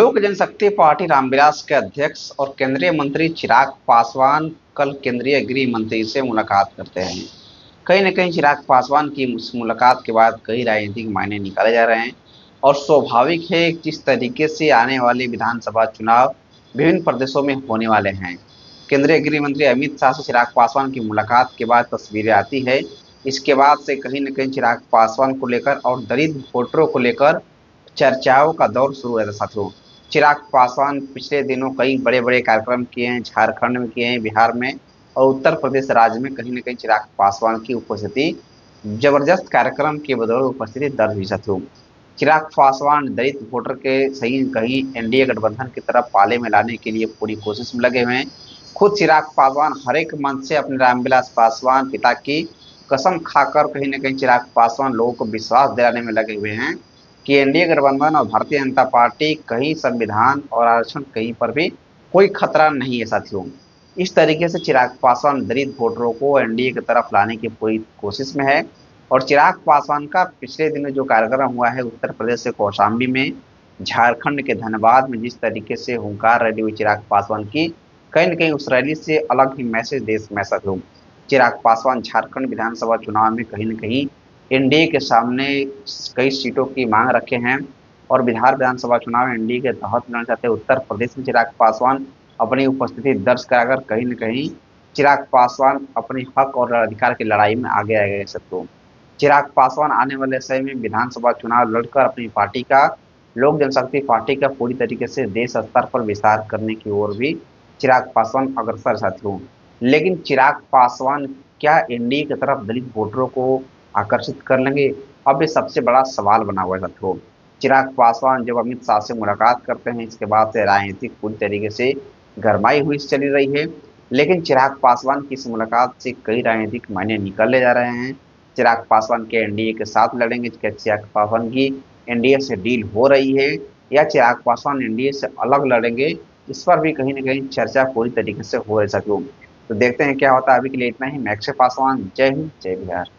लोक जनशक्ति पार्टी रामविलास के अध्यक्ष और केंद्रीय मंत्री चिराग पासवान कल केंद्रीय गृह मंत्री से मुलाकात करते हैं। कहीं न कहीं चिराग पासवान की इस मुलाकात के बाद कई राजनीतिक मायने निकाले जा रहे हैं और स्वाभाविक है जिस तरीके से आने वाले विधानसभा चुनाव विभिन्न प्रदेशों में होने वाले हैं। केंद्रीय गृह मंत्री अमित शाह से चिराग पासवान की मुलाकात के बाद तस्वीरें आती है। इसके बाद से कहीं न कहीं चिराग पासवान को लेकर और दलित वोटरों को लेकर चर्चाओं का दौर शुरू है। साथियों, चिराग पासवान पिछले दिनों कई बड़े-बड़े कार्यक्रम किए हैं, झारखंड में किए हैं, बिहार में और उत्तर प्रदेश राज्य में कहीं न कहीं चिराग पासवान की उपस्थिति जबरदस्त कार्यक्रम के बदौलत उपस्थिति दर्ज हुई। साथियों, चिराग पासवान दलित वोटर के सही कहीं एनडीए गठबंधन की तरफ पाले में लाने के लिए पूरी कोशिश में लगे हुए हैं। खुद चिराग पासवान हर एक मंच से अपने रामविलास पासवान पिता की कसम खाकर कहीं न कहीं चिराग पासवान लोगों को विश्वास दिलाने में लगे हुए हैं कि एनडीए गठबंधन और भारतीय जनता पार्टी कहीं संविधान और आरक्षण कहीं पर भी कोई खतरा नहीं है। साथियों, इस तरीके से चिराग पासवान दलित वोटरों को एनडीए की तरफ लाने की पूरी कोशिश में है। और चिराग पासवान का पिछले दिनों जो कार्यक्रम हुआ है उत्तर प्रदेश के कौशाम्बी में, झारखंड के धनबाद में, जिस तरीके से हुंकार रैली हुई चिराग पासवान की, कहीं न कहीं उस रैली से अलग ही मैसेज देश में। साथियों, चिराग पासवान झारखंड विधानसभा चुनाव में कहीं न कहीं एनडीए के सामने कई सीटों की मांग रखे हैं और बिहार विधानसभा चुनाव एनडीए के तहत लड़ना चाहते हैं। उत्तर प्रदेश में चिराग पासवान अपनी उपस्थिति दर्ज कराकर कहीं न कहीं चिराग पासवान अपने हक और अधिकार की लड़ाई में आगे आ गए। सबको चिराग पासवान आने वाले समय में विधानसभा चुनाव लड़कर अपनी पार्टी का, लोक जनशक्ति पार्टी का पूरी तरीके से देश स्तर पर विस्तार करने की ओर भी चिराग पासवान अग्रसर। साथियों, लेकिन चिराग पासवान क्या एनडीए की तरफ दलित वोटरों को आकर्षित कर लेंगे? अब ये सबसे बड़ा सवाल बना हुआ है। साथियों, चिराग पासवान जब अमित शाह से मुलाकात करते हैं, इसके बाद से राजनीतिक पूरी तरीके से गरमाई हुई चली रही है। लेकिन चिराग पासवान की इस मुलाकात से कई राजनीतिक मायने निकलने जा रहे हैं। चिराग पासवान के एनडीए के साथ लड़ेंगे? क्या चिराग पासवान की एनडीए से डील हो रही है या चिराग पासवान एनडीए से अलग लड़ेंगे? इस पर भी कहीं न कहीं चर्चा पूरी तरीके से हो रही है। साथियों, तो देखते हैं क्या होता है। अभी के लिए इतना ही। मैं अक्षय पासवान, जय हिंद, जय बिहार।